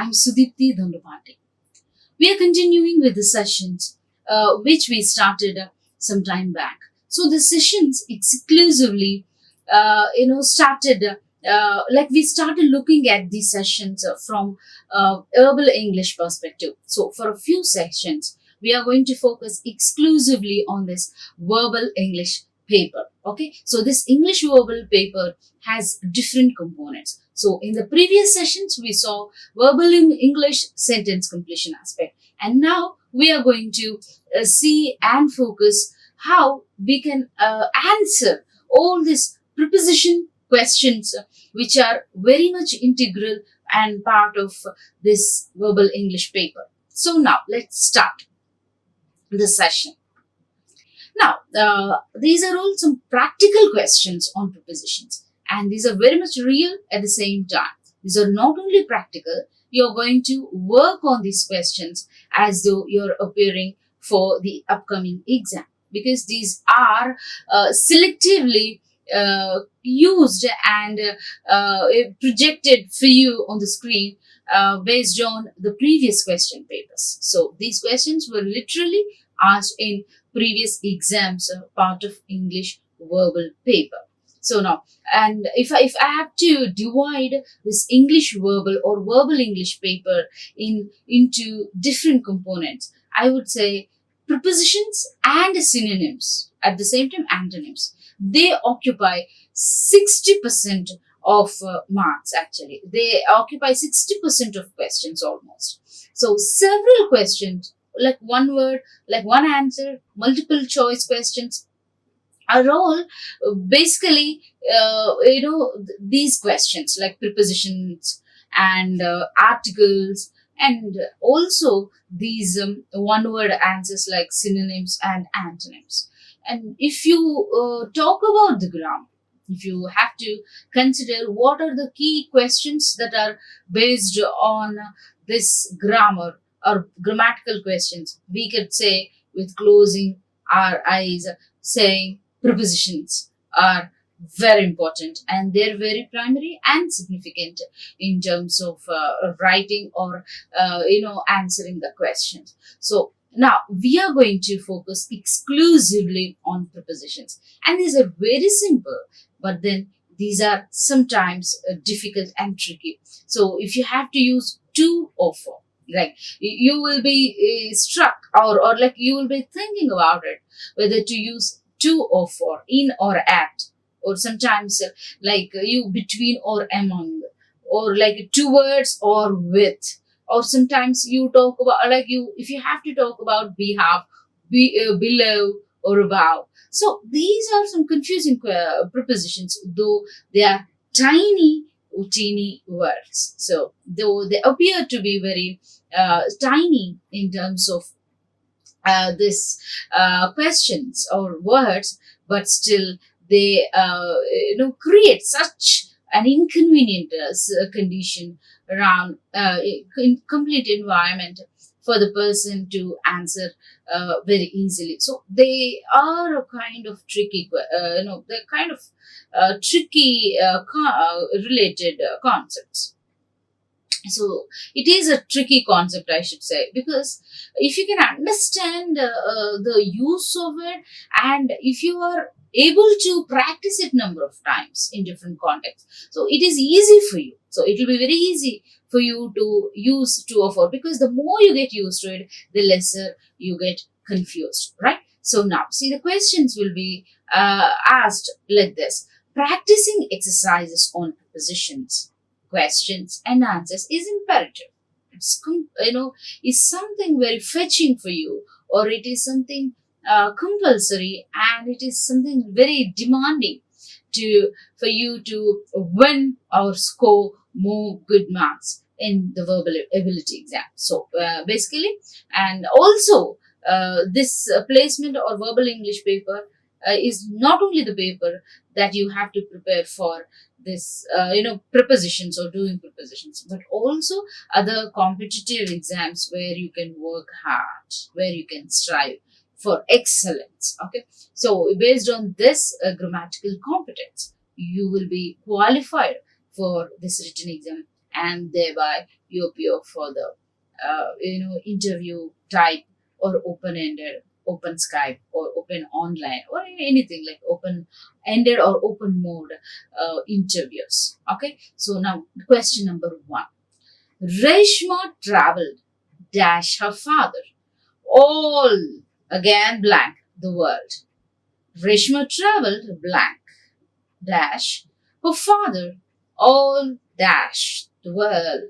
I'm Sudeepthi Dondapati. We are continuing with the sessions which we started some time back. So the sessions exclusively, started we started looking at these sessions from verbal English perspective. So for a few sessions, we are going to focus exclusively on this verbal English paper. Okay, so this English verbal paper has different components. So in the previous sessions, we saw verbal English sentence completion aspect, and now we are going to see and focus how we can answer all these preposition questions which are very much integral and part of this verbal English paper. So now let's start the session. Now, these are all some practical questions on prepositions, and these are very much real at the same time. These are not only practical, you're going to work on these questions as though you're appearing for the upcoming exam, because these are selectively used and projected for you on the screen based on the previous question papers. So these questions were literally asked in previous exams, part of English verbal paper. So now, and if I have to divide this English verbal or verbal English paper into different components, I would say prepositions and synonyms, at the same time antonyms, they occupy 60% of marks. Actually, they occupy 60% of questions almost. So several questions, like one word, like one answer, multiple choice questions, are all basically these questions like prepositions and articles, and also these one word answers like synonyms and antonyms. And if you talk about the grammar, if you have to consider what are the key questions that are based on this grammar or grammatical questions, we could say, with closing our eyes, saying prepositions are very important, and they're very primary and significant in terms of writing or answering the questions. So now we are going to focus exclusively on prepositions, and these are very simple, but then these are sometimes difficult and tricky. So if you have to use two or four, like you will be struck, or like you will be thinking about it, whether to use to or for, in or at, or sometimes you between or among, or like towards or with, or sometimes you talk about if you have to talk about behalf, below or above. So these are some confusing prepositions, though they are teeny words. So though they appear to be very tiny in terms of this questions or words, but still they create such an inconvenient condition around in complete environment for the person to answer very easily. So they are a kind of tricky, they're kind of tricky related concepts. So it is a tricky concept, I should say, because if you can understand the use of it, and if you are able to practice it number of times in different contexts, so it is easy for you. So it will be very easy for you to use two or four, because the more you get used to it, the lesser you get confused, right? So now see, the questions will be asked like this: practicing exercises on prepositions, questions and answers is imperative. It's is something very fetching for you, or it is something compulsory, and it is something very demanding for you to win or score more good marks in the verbal ability exam. So basically, and also this placement or verbal English paper is not only the paper that you have to prepare for this prepositions or doing prepositions, but also other competitive exams where you can work hard, where you can strive for excellence. Okay, so based on this grammatical competence, you will be qualified for this written exam and thereby you appear for the interview type, or open-ended, open Skype, or open online, or anything like open-ended or open mode interviews. Okay, so now question number 1. Reshma traveled dash her father all, again blank, the world. Reshma traveled blank dash her father all dash the world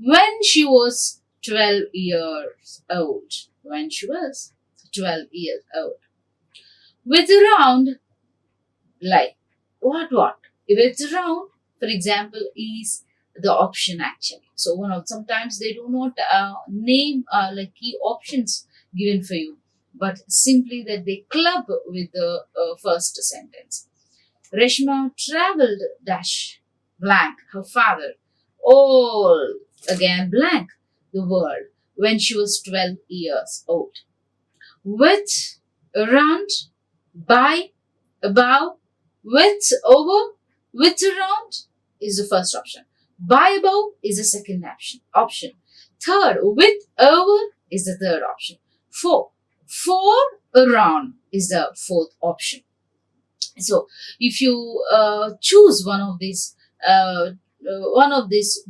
when she was 12 years old. When she was 12 years old. With around, like, what? With around, for example, is the option actually. So sometimes they do not name like key options given for you, but simply that they club with the first sentence. Reshma traveled dash blank her father all, again blank, the world when she was 12 years old. With, around, by, above, with, over, with, around is the first option. By, above is the second option. Third, with, over is the third option. For, around is the fourth option. So if you choose one of these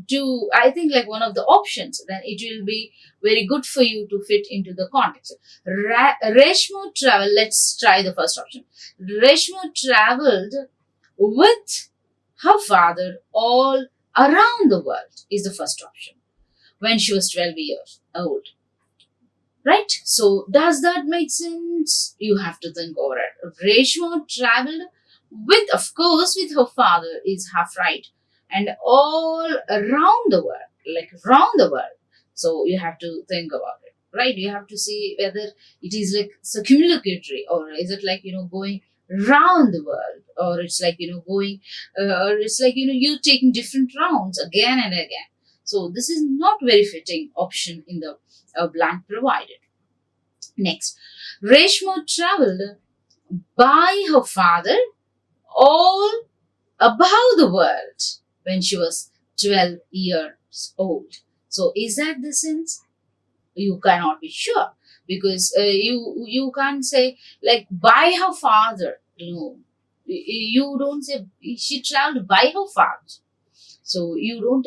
two, I think like one of the options, then it will be very good for you to fit into the context. Reshma traveled, let's try the first option. Reshma traveled with her father all around the world is the first option when she was 12 years old. Right? So does that make sense? You have to think over it. Reshma traveled with, of course, with her father is half right. And all around the world, like around the world. So you have to think about it, right? You have to see whether it is like circumlocutory, or is it like, going round the world, or it's like, going, or it's like, you taking different rounds again and again. So this is not very fitting option in the blank provided. Next, Reshma traveled by her father all about the world when she was 12 years old. So is that the sense? You cannot be sure, because you can't say like by her father. No, you don't say she traveled by her father. So you don't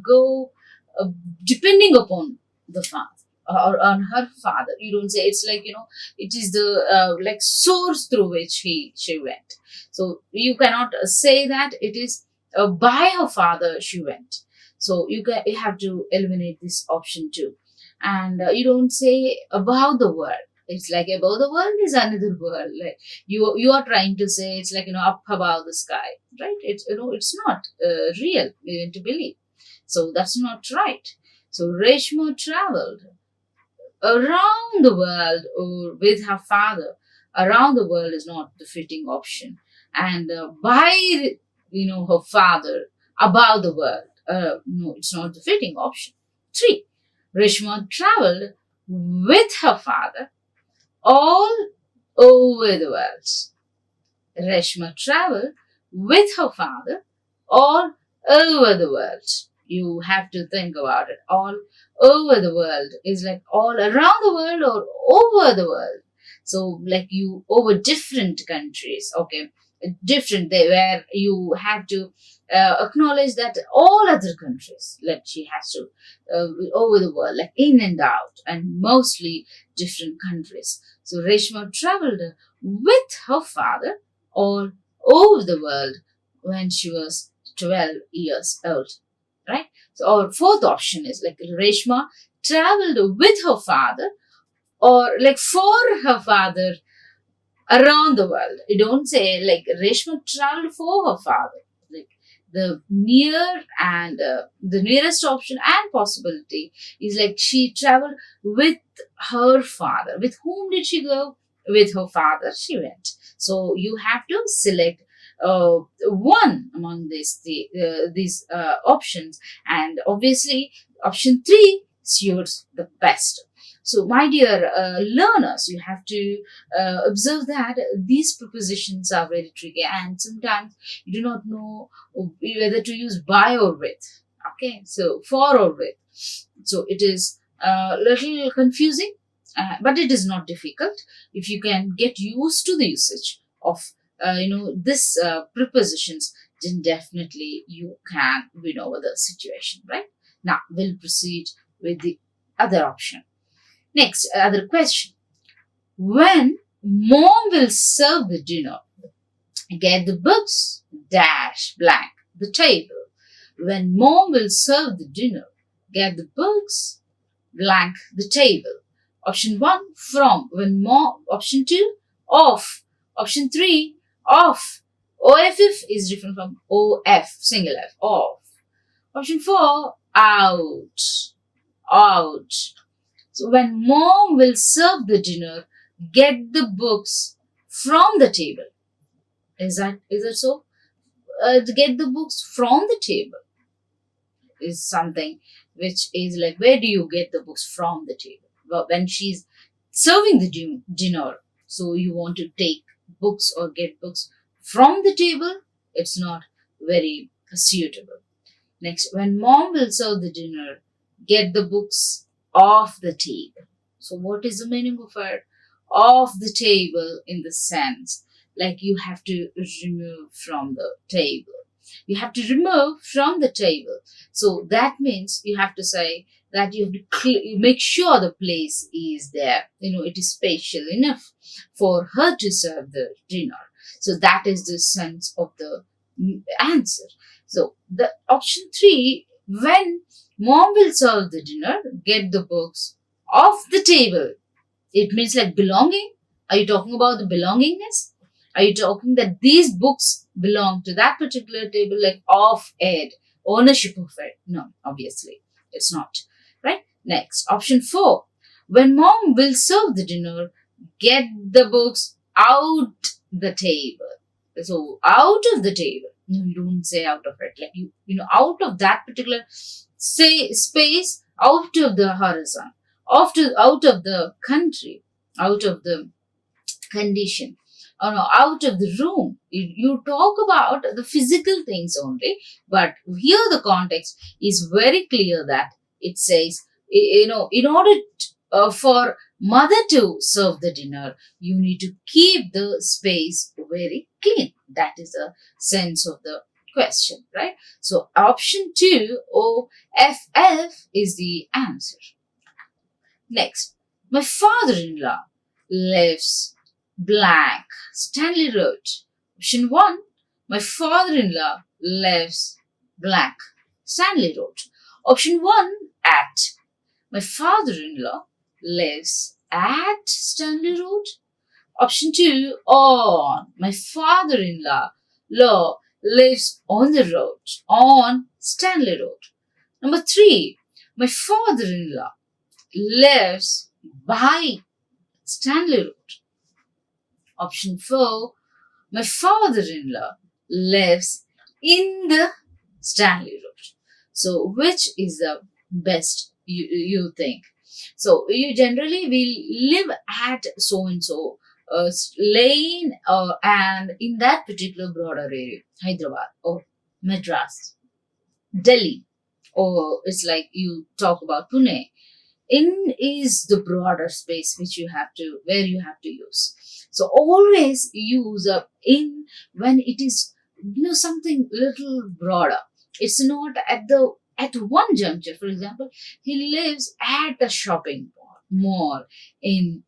go depending upon the father or on her father. You don't say it's like, it is the like source through which she went. So you cannot say that it is by her father she went. So you have to eliminate this option too. And you don't say above the world. It's like above the world is another world. Like you are trying to say it's like, up above the sky, right? It's it's not real even to believe. So that's not right. So Reshma traveled around the world or with her father. Around the world is not the fitting option. And by her father above the world, no, it's not the fitting option. 3. Reshma traveled with her father all over the world. Reshma traveled with her father all over the world. You have to think about it. All over the world is like all around the world or over the world. So like you over different countries, okay, different they where you have to acknowledge that all other countries, like she has to over the world, like in and out, and mostly different countries. So Reshma traveled with her father all over the world when she was 12 years old, right? So our fourth option is like Reshma traveled with her father or like for her father around the world. You don't say like Reshma traveled for her father. Like the near and the nearest option and possibility is like she traveled with her father. With whom did she go? With her father she went. So you have to select one among these options, and obviously option 3 suits the best. So my dear learners, you have to observe that these prepositions are very tricky, and sometimes you do not know whether to use by or with. Okay, so for or with. So it is a little confusing, but it is not difficult if you can get used to the usage of this prepositions. Then definitely you can win over the situation, right? Now we'll proceed with the other option. Next, other question. When mom will serve the dinner, get the books dash blank the table. When mom will serve the dinner, get the books blank the table. Option 1, from. When mom. Option 2, off. Option 3, off. OFF is different from OF, single F, off. Option 4, out. Out. So when mom will serve the dinner, get the books from the table. Is that so? Get the books from the table is something which is like, where do you get the books from the table? Well, when she's serving the dinner, so you want to take books or get books from the table, it's not very suitable. Next, when mom will serve the dinner, get the books off the table. So what is the meaning of it? Off the table, in the sense like you have to remove from the table. You have to remove from the table. So that means you have to say that you have to make sure the place is there. It is spatial enough for her to serve the dinner. So that is the sense of the answer. So the option 3, when mom will serve the dinner, get the books off the table. It means like belonging. Are you talking about the belongingness? Are you talking that these books belong to that particular table, like of it, ownership of it? No, obviously, it's not. Right? Next, option 4. When mom will serve the dinner, get the books out the table. So, out of the table. No, you don't say out of it. Like, out of that particular space, out of the horizon, out of the country, out of the condition, or no, out of the room. You talk about the physical things only, but here the context is very clear that it says, in order for mother to serve the dinner, you need to keep the space very clean. That is the sense of the question, right? So option 2, OFF, is the answer. Next, my father-in-law lives blank Stanley Road. Option 1, my father-in-law lives blank Stanley Road. Option 1, at. My father-in-law lives at Stanley Road. Option 2, on. My father-in-law lives on the road, on Stanley Road. Number 3, my father-in-law lives by Stanley Road. Option 4, my father-in-law lives in the Stanley Road. So which is the best you think? So you generally will live at so and so lane, and in that particular broader area, Hyderabad or Madras, Delhi, or it's like you talk about Pune. In is the broader space where you have to use. So always use in when it is something little broader. It's not at one juncture. For example, he lives at a shopping mall in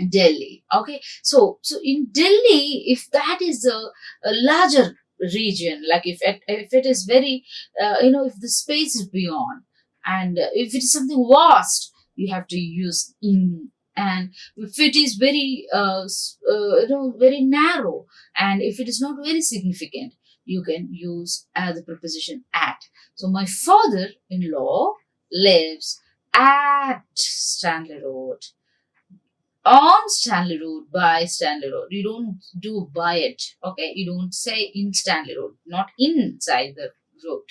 Delhi. Okay, so in Delhi, if that is a larger region, like if it is very, if the space is beyond, and if it is something vast, you have to use in. And if it is very, very narrow, and if it is not very significant, you can use the preposition at. So my father-in-law lives at Stanley Road, on Stanley Road, by Stanley Road. You don't do by it, okay? You don't say in Stanley Road, not inside the road,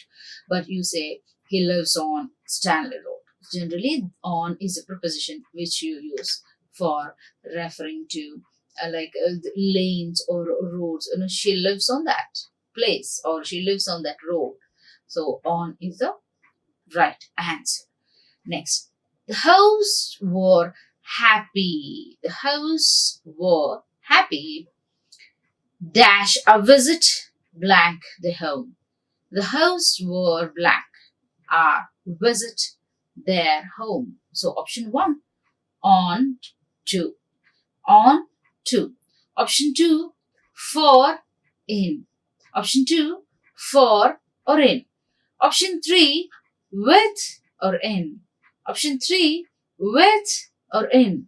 but you say he lives on Stanley Road. Generally, on is a preposition which you use for referring to lanes or roads. She lives on that place, or she lives on that road. So on is the right answer. Next, the hosts were happy. The hosts were happy dash a visit blank the home. The hosts were blank a visit their home. So option 1 on to. On to. Option 2 for in. Option 2 for or in. Option 3 with or in. Option 3 with or in.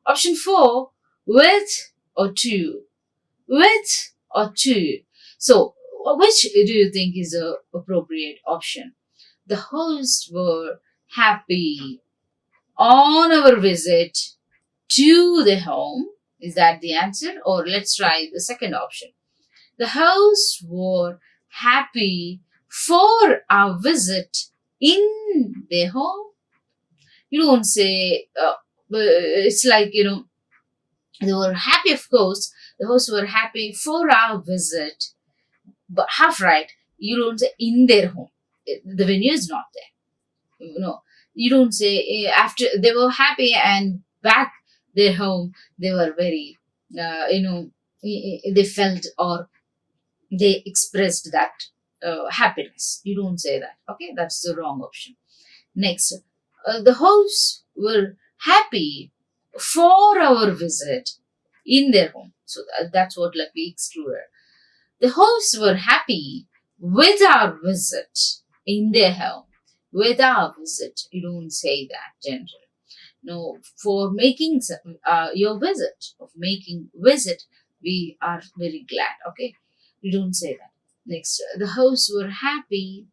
Option 4 with or to. With or to. So which do you think is the appropriate option? The hosts were happy on our visit to the home. Is that the answer? Or let's try the second option. The hosts were happy for our visit in their home. You don't say, it's like, they were happy, of course. The hosts were happy for our visit, but half right. You don't say in their home. The venue is not there. You don't say after they were happy and back their home, they were very, they felt or they expressed that happiness. You don't say that. Okay, that's the wrong option. Next, the hosts were happy for our visit in their home. So that's what we excluded. The hosts were happy with our visit in their home. With our visit, you don't say that generally. No, for making your visit, we are very glad. Okay, you don't say that. Next, the hosts were happy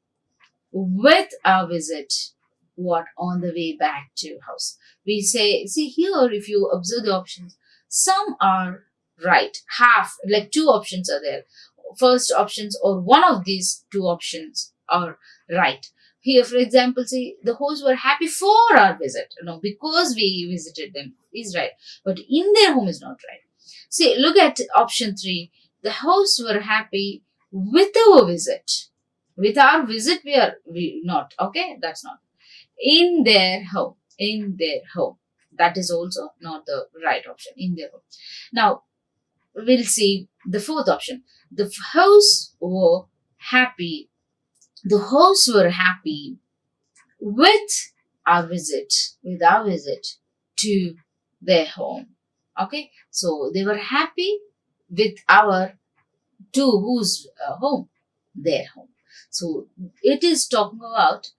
with our visit. What on the way back to house? We say, see here, if you observe the options, some are right, half, like 2 options are there. First options or one of these 2 options are right. Here, for example, say the hosts were happy for our visit, because we visited them is right, but in their home is not right. See, look at option 3. The hosts were happy with our visit. With our visit, we not. Okay, that's not. In their home. In their home. That is also not the right option. In their home. Now, we'll see the 4th option. The hosts were happy. The hosts were happy with our visit. With our visit to their home. Okay, so they were happy with our to whose home? Their home. So it is talking about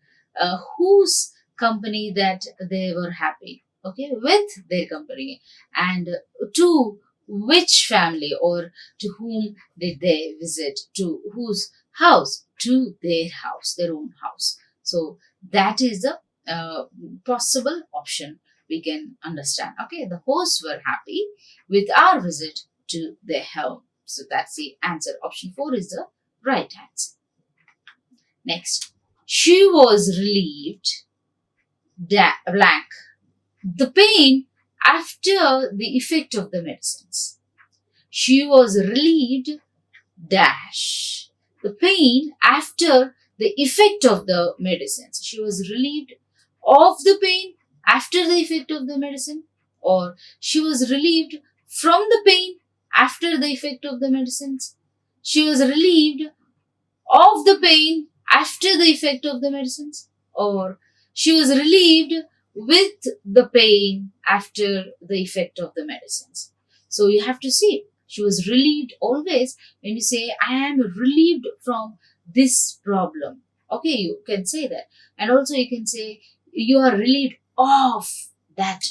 whose company that they were happy. Okay, with their company, and to which family or to whom did they visit? To whose house? To their house, their own house. So that is the possible option we can understand. Okay, the hosts were happy with our visit to their home. So that's the answer. Option 4 is the right answer. Next, she was relieved blank the pain after the effect of the medicines. She was relieved dash the pain after the effect of the medicines. She was relieved of the pain after the effect of the medicine, or she was relieved from the pain after the effect of the medicines. She was relieved of the pain after the effect of the medicines, or she was relieved with the pain after the effect of the medicines. So you have to see, she was relieved always when you say, I am relieved from this problem. Okay, you can say that. And also you can say, you are relieved of that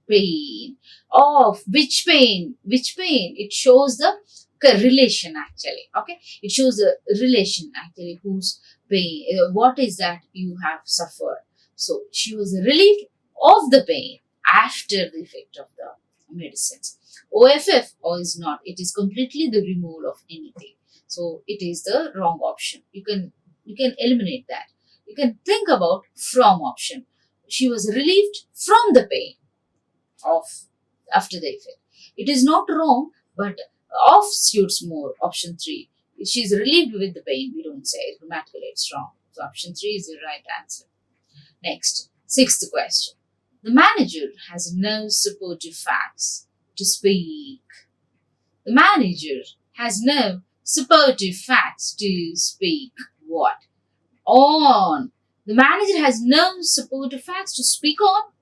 pain. Of which pain? Which pain? It shows the relation actually. Okay, it shows the relation actually, whose pain, what is that you have suffered. So she was relieved of the pain after the effect of the medicines. OFF or is not, it is completely the removal of anything. So it is the wrong option. You can eliminate that. You can think about from option. She was relieved from the pain of after the effect. It is not wrong, but of suits more. Option 3. she's relieved with the pain. We don't say. Grammatically, it's wrong. So option 3 is the right answer. Next, sixth question. The manager has no supportive facts to speak. The manager has no supportive facts to speak what? On. The manager has no supportive facts to speak on,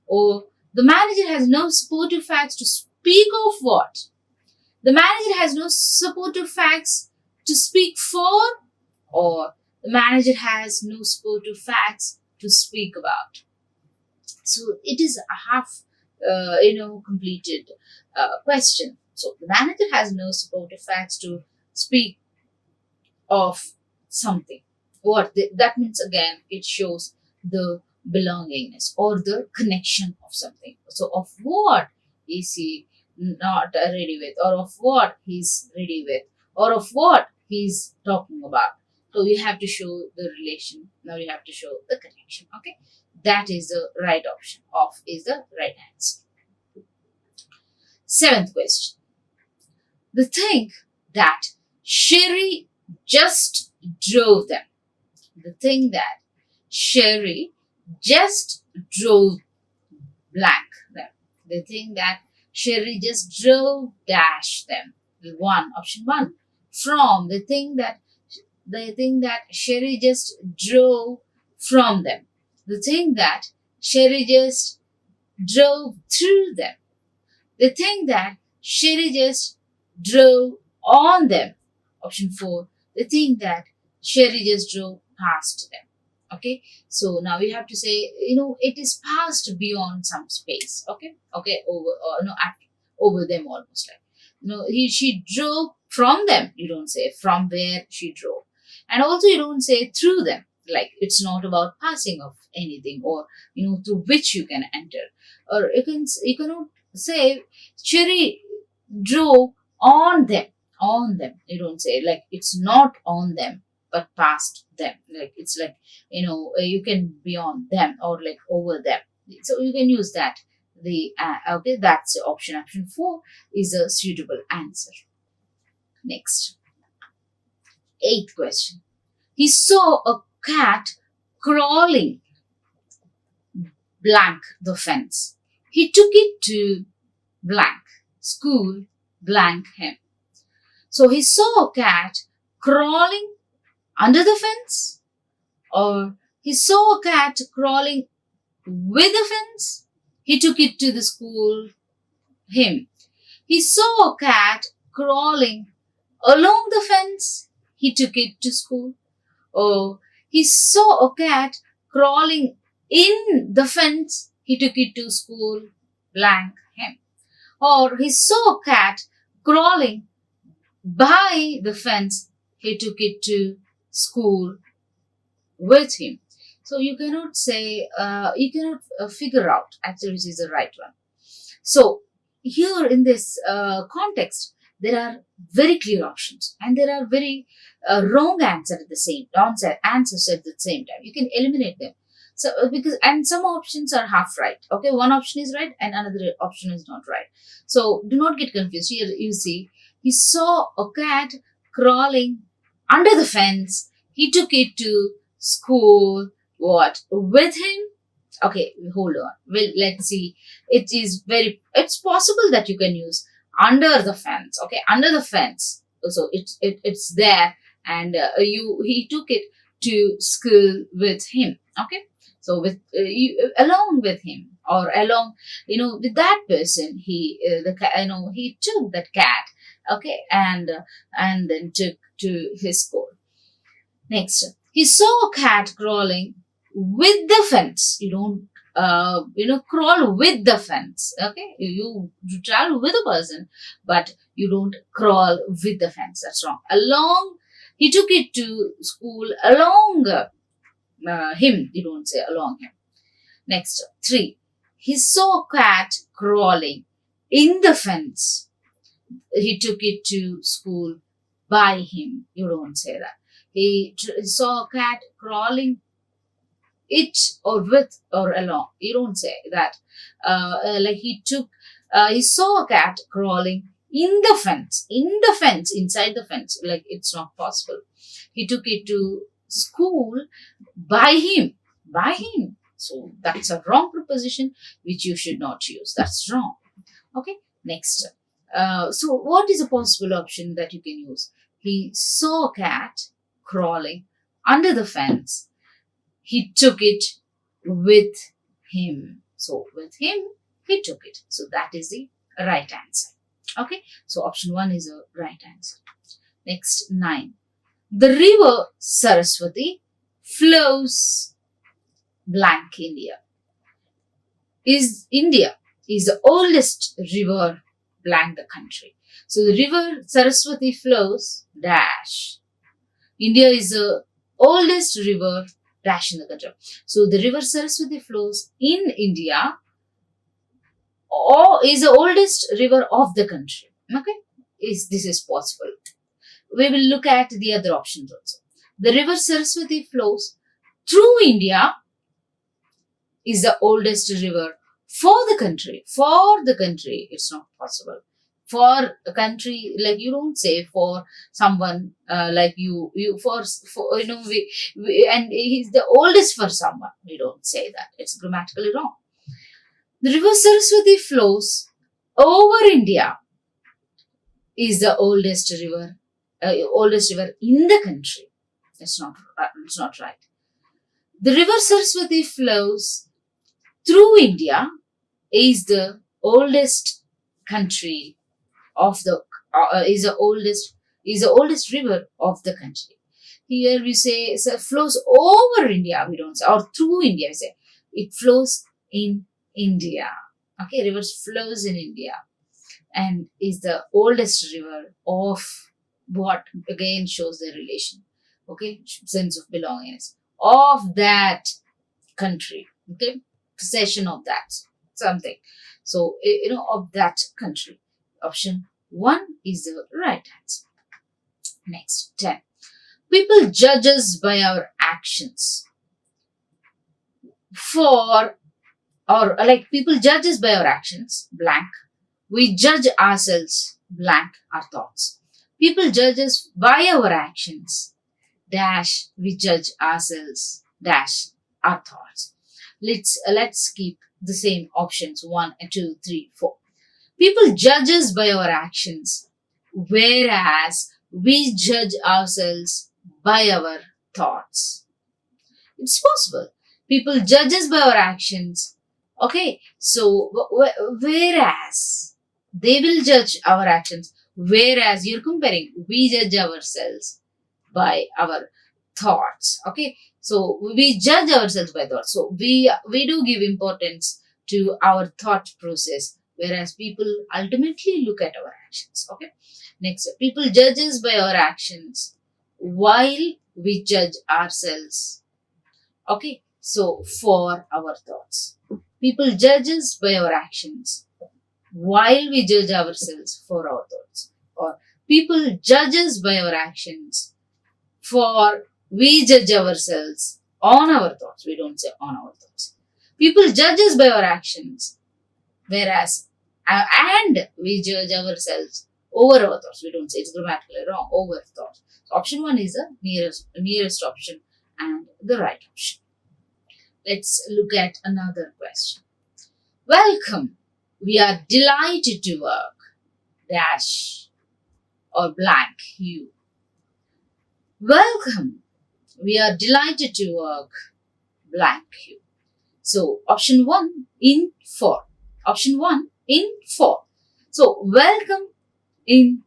or the manager has no supportive facts to speak of what? The manager has no supportive facts to speak for, or the manager has no supportive facts to speak about. So it is a half, completed question. So the manager has no supportive facts to speak of something. That means, again, it shows the belongingness or the connection of something. So of what is he not ready with, or of what he's ready with, or of what he's talking about. So you have to show the relation. Now you have to show the connection. Okay, that is the right option. Of is the right answer. Seventh question. The thing that Sherry just drove them. The thing that Sherry just drove blank them. The thing that Sherry just drove dash them. Option 1. From. The thing that Sherry just drove from them. The thing that Sherry just drove through them. The thing that Sherry just drove on them. Option 4. The thing that Sherry just drove past them. Okay, so now we have to say, it is passed beyond some space. Okay, over them, almost like, she drove from them. You don't say from where she drove, and also you don't say through them. Like, it's not about passing of anything, or through which you can enter, or you cannot say Sherry drove on them. On them, you don't say, like, it's not on them but past them. Like, it's like, you can be on them or like over them. So you can use that. Okay, that's the option. Option 4 is a suitable answer. Next, 8th question. He saw a cat crawling blank the fence. He took it to blank school blank him. So he saw a cat crawling under the fence, or he saw a cat crawling with the fence. He took it to the school him. He saw a cat crawling along the fence. He took it to school. Or he saw a cat crawling in the fence. He took it to school blank him. Or he saw a cat crawling by the fence. He took it to school with him. So you cannot say, figure out actually which is the right one. So here in this context, there are very clear options and there are very wrong answers at the same time. You can eliminate them. So and some options are half right. Okay, one option is right and another option is not right. So do not get confused. Here you see, he saw a cat crawling under the fence. He took it to school. What? With him? Okay, hold on. Well, let's see. It's possible that you can use under the fence. Okay, under the fence. So it's there, and he took it to school with him. Okay, so along with him, or along, with that person, he took that cat. Okay, and then took to his school. Next, he saw a cat crawling with the fence. You don't crawl with the fence. Okay, you travel with a person, but you don't crawl with the fence. That's wrong. He took it to school along him. You don't say along him. Next, 3, he saw a cat crawling in the fence. He took it to school by him. You don't say that. He saw a cat crawling it or with or along. You don't say that. He saw a cat crawling in the fence, inside the fence. Like, it's not possible. He took it to school by him, by him. So that's a wrong preposition which you should not use. That's wrong. Okay, next. So what is a possible option that you can use? He saw a cat crawling under the fence. He took it with him. So with him, he took it. So that is the right answer. Okay, so option 1 is a right answer. Next, 9. The river Saraswati flows blank India. India is the oldest river blank the country. So the river Saraswati flows dash. India is the oldest river dash in the country. So the river Saraswati flows in India, or is the oldest river of the country. Okay, this is possible. We will look at the other options also. The river Saraswati flows through India, is the oldest river for the country. For the country, it's not possible. For a country, like, you don't say for someone like you for you know, and he's the oldest for someone. We don't say that. It's grammatically wrong. The river Saraswati flows over India, is the oldest river in the country. It's not right. The river Saraswati flows through India, is the oldest country of the is the oldest river of the country. Here we say flows over India. We don't say, or through India. We say it flows in India. Okay, river flows in India and is the oldest river of what, again shows the relation. Okay, sense of belongingness of that country. Okay, possession of that something. So, of that country. Option 1 is the right answer. Next, 10. People judge us by our actions. People judge us by our actions, blank. We judge ourselves, blank, our thoughts. People judge us by our actions, dash, we judge ourselves, dash, our thoughts. Let's keep the same options 1 and 2, 3, 4. People judge us by our actions, whereas we judge ourselves by our thoughts. It's possible. People judge us by our actions. Okay, so whereas they will judge our actions, whereas you're comparing, we judge ourselves by our thoughts. Okay, so we judge ourselves by thoughts. So we do give importance to our thought process, whereas people ultimately look at our actions. Okay, next, people judge us by our actions while we judge ourselves. Okay, so for our thoughts, people judge us by our actions while we judge ourselves for our thoughts, or people judge us by our actions for we judge ourselves on our thoughts. We don't say on our thoughts. People judge us by our actions, whereas and we judge ourselves over our thoughts. We don't say, it's grammatically wrong, over thoughts. So option 1 is the nearest option and the right option. Let's look at another question. Welcome. We are delighted to work, dash, or blank you. Welcome. We are delighted to work, blank you. So option 1 in 4. Option 1 in 4. So welcome in.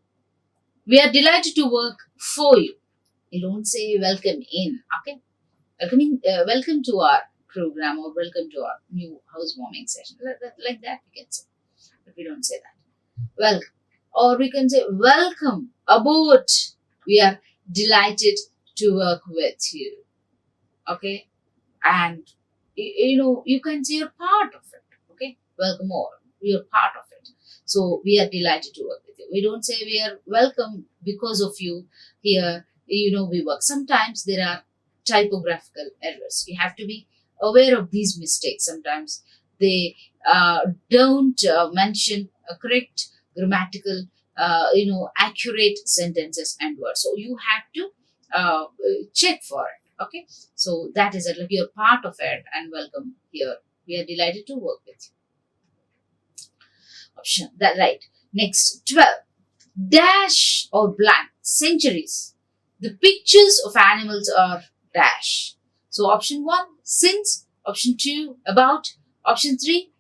We are delighted to work for you. You don't say welcome in. Okay. Welcome to our program, or welcome to our new housewarming session. Like that we can say. But we don't say that. Welcome. Or we can say welcome aboard. We are delighted to work with you. Okay. And you can say you're part of it. Okay. Welcome all. You're part of it. So we are delighted to work with you. We don't say we are welcome because of you here. We work. Sometimes there are typographical errors. You have to be aware of these mistakes. Sometimes they don't mention a correct grammatical accurate sentences and words. So you have to check for it. Okay, so that is it. Like, you're part of it, and welcome here. We are delighted to work with you. Option that right. Next, 12. Dash or blank centuries. The pictures of animals are dash. So option 1, since. Option 2, about. Option 3,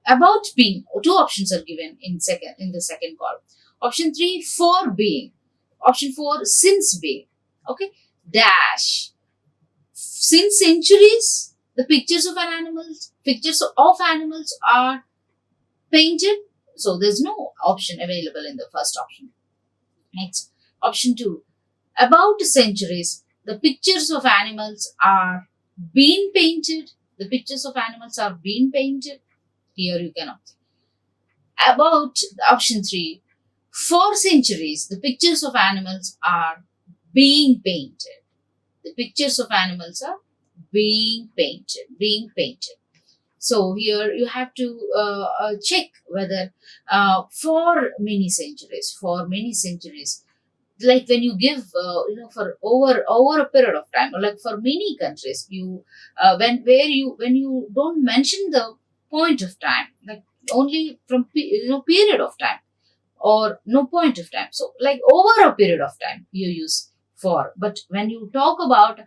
about being. Two options are given in the second column. Option 3, for being. Option 4, since being. Okay, dash. Since centuries, the pictures of animals are painted. So there's no option available in the first option. Next, option 2, about centuries, the pictures of animals are being painted. The pictures of animals are being painted. Here you cannot. About option 3, for centuries, the pictures of animals are being painted. The pictures of animals are being painted. So here you have to check whether for many centuries, like when you give, for over a period of time, or like for many countries, you when you don't mention the point of time, like only from period of time or no point of time. So like over a period of time you use for. But when you talk about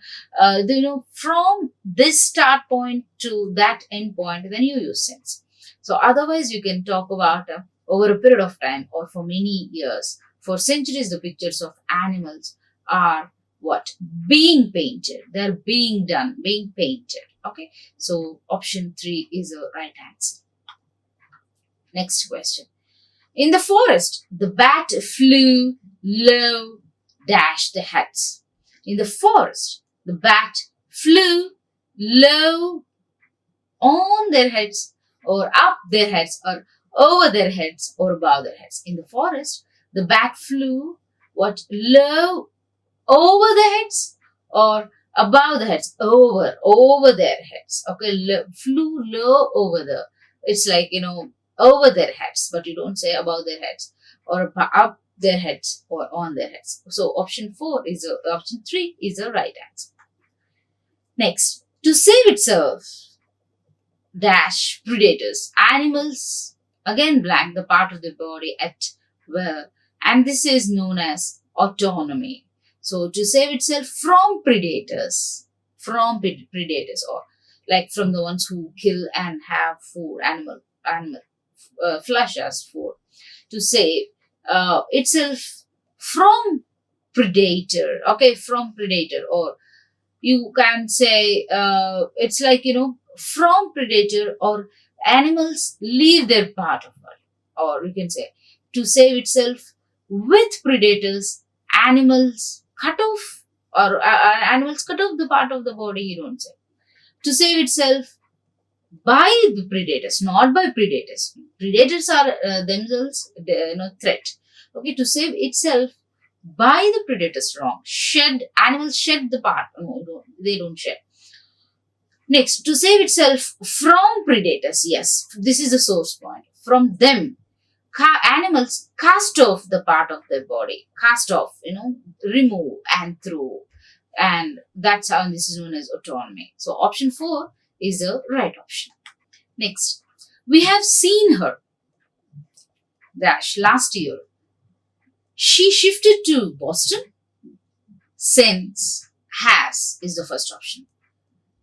from this start point to that end point, then you use since. So otherwise you can talk about over a period of time or for many years. For centuries, the pictures of animals are what? Being painted. They're being done, being painted. Okay, so option 3 is the right answer. Next question. In the forest, the bat flew low, dash the heads. In the forest, the bat flew low on their heads, or up their heads, or over their heads, or above their heads. In the forest, the bat flew what? Low over the heads, or above the heads? Over their heads. Okay, flew low over the. It's like over their heads, but you don't say above their heads or up their heads or on their heads. So option 3 is the right answer. Next, to save itself, dash predators, animals, again blank the part of the body at will, and this is known as autonomy. So to save itself from predators, or like from the ones who kill and have food, animal flesh as food, to save itself from predator. Okay, from predator, or you can say it's like from predator, or animals leave their part of body, or you can say to save itself with predators, animals cut off, or animals cut off the part of the body. You don't say to save itself by the predators, not by predators. Predators are themselves threat. Okay, to save itself by the predators, wrong. Animals shed the part. No, they don't shed. Next, to save itself from predators. Yes, this is the source point. From them, animals cast off the part of their body. Cast off, remove and throw. And that's how this is known as autonomy. So option 4 is the right option. Next, we have seen her dash last year. She shifted to Boston. Since, has is the first option.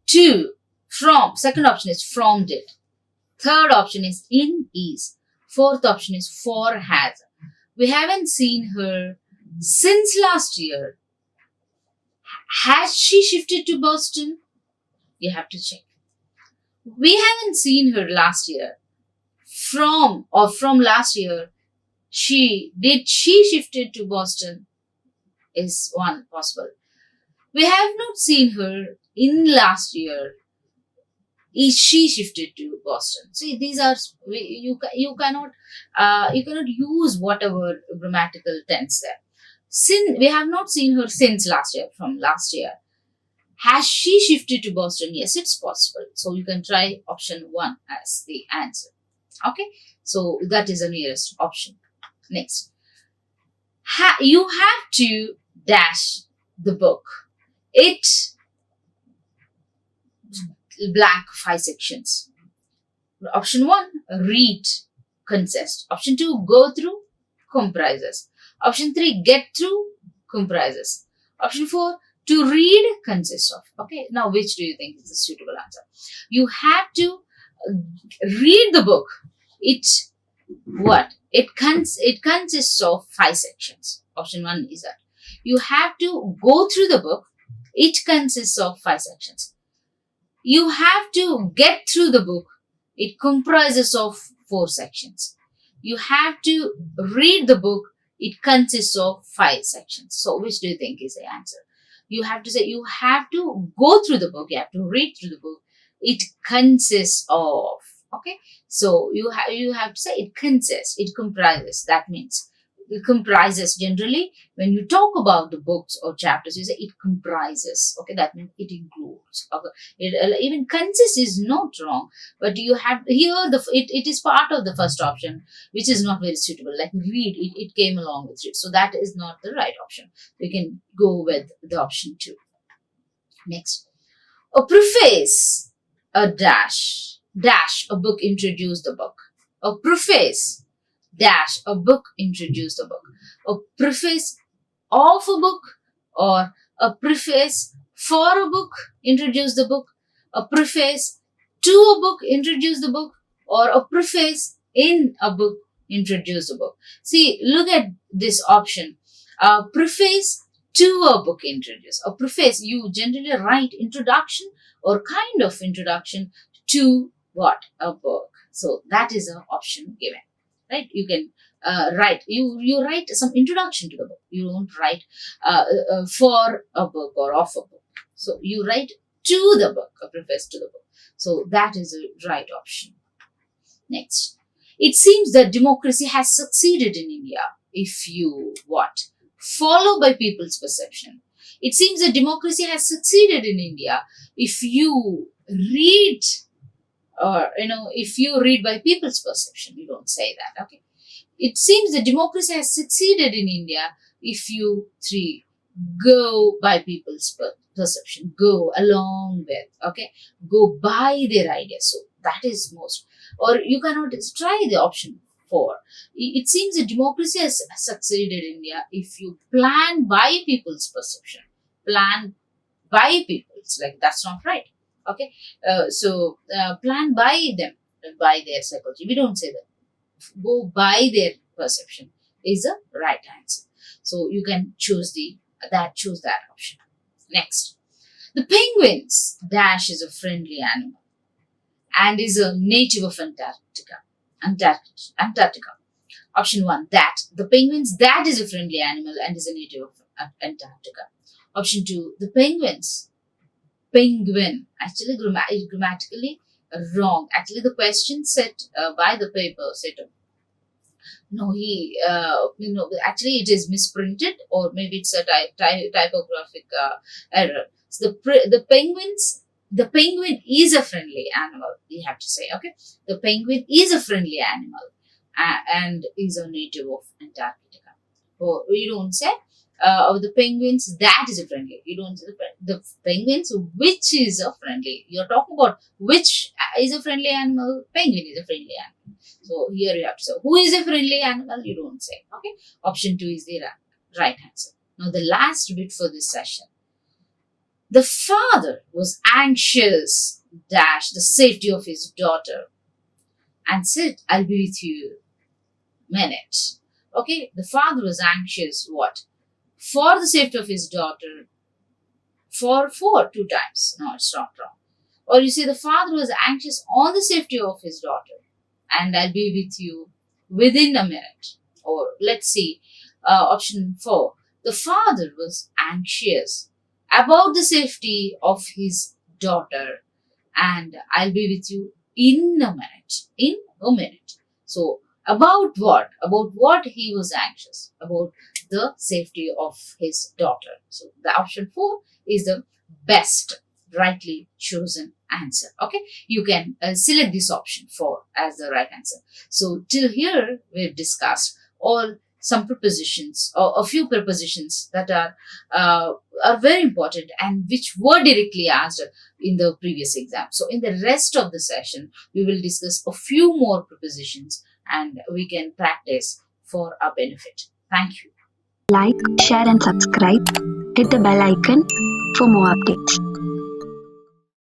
2, from. Second option is from, did. Third option is in, is. Fourth option is for, has. We haven't seen her since last year. Has she shifted to Boston? You have to check. We haven't seen her last year. From last year, she shifted to Boston is one possible. We have not seen her in last year. Is she shifted to Boston? See, these are you cannot use whatever grammatical tense there. We have not seen her since last year. From last year. Has she shifted to Boston? Yes, it's possible. So you can try option 1 as the answer. Okay, so that is the nearest option. Next, You have to dash the book. It blank 5 sections. Option 1, read, consist. Option 2, go through, comprises. Option 3, get through, comprises. Option 4, to read, consists of. Okay, now which do you think is the suitable answer? You have to read the book. It what? It consists of 5 sections. Option 1 is that. You have to go through the book. It consists of 5 sections. You have to get through the book. It comprises of 4 sections. You have to read the book. It consists of 5 sections. So which do you think is the answer? You have to say you have to go through the book. You have to read through the book. It consists of. Okay. So you have to say it consists. It comprises. That means it comprises. Generally, when you talk about the books or chapters, you say it comprises. Okay, that means it includes. Okay, even consists is not wrong, but you have here it is part of the first option, which is not very suitable. Like read, it came along with it, so that is not the right option. We can go with the option 2. Next, a preface, a dash a book introduced the book. A preface dash a book introduced the book. A preface of a book, or a preface for a book introduced the book. A preface to a book introduced the book, or a preface in a book introduced the book. See, look at this option. A preface to a book introduced. A preface, you generally write introduction or kind of introduction to what? A book. So that is an option given. Right? You can write. You write some introduction to the book. You don't write for a book or of a book. So you write to the book, a preface to the book. So that is a right option. Next, it seems that democracy has succeeded in India if you what? Follow by people's perception. It seems that democracy has succeeded in India if you read, or if you read by people's perception. You don't say that. Okay, it seems that democracy has succeeded in India if you 3 go by people's perception, go along with, okay, go by their ideas. So that is most, or you cannot try the option 4. It seems that democracy has succeeded in India if you plan by people's perception. Plan by people's, like that's not right. Okay, plan by them, by their psychology. We don't say that. Go by their perception is the right answer. So you can choose that option. Next, the penguins dash is a friendly animal and is a native of Antarctica. Option 1, that the penguins that is a friendly animal and is a native of Antarctica. Option 2, the penguin. Actually, grammatically wrong. Actually, the question set by the paper said, no, actually it is misprinted, or maybe it's a typographic error. So the penguin is a friendly animal. We have to say, okay, the penguin is a friendly animal and is a native of Antarctica. Or we don't say of the penguins that is a friendly. You don't say the penguins which is a friendly. You're talking about which is a friendly animal. Penguin is a friendly animal. So here you have to say who is a friendly animal. You don't say. Okay. Option 2 is the right answer. Now the last bit for this session. The father was anxious dash the safety of his daughter and said, "I'll be with you minute." Okay. The father was anxious what? For the safety of his daughter, for 2 times. No, it's not wrong. Or you say the father was anxious on the safety of his daughter, and I'll be with you within a minute. Or let's see, option 4. The father was anxious about the safety of his daughter, and I'll be with you in a minute. In a minute. So about what? About what he was anxious? About the safety of his daughter. So the option 4 is the best rightly chosen answer. Okay, you can select this option 4 as the right answer. So till here we've discussed all some prepositions or a few prepositions that are very important and which were directly asked in the previous exam. So in the rest of the session, we will discuss a few more prepositions and we can practice for our benefit. Thank you. Like, share and subscribe. Hit the bell icon for more updates.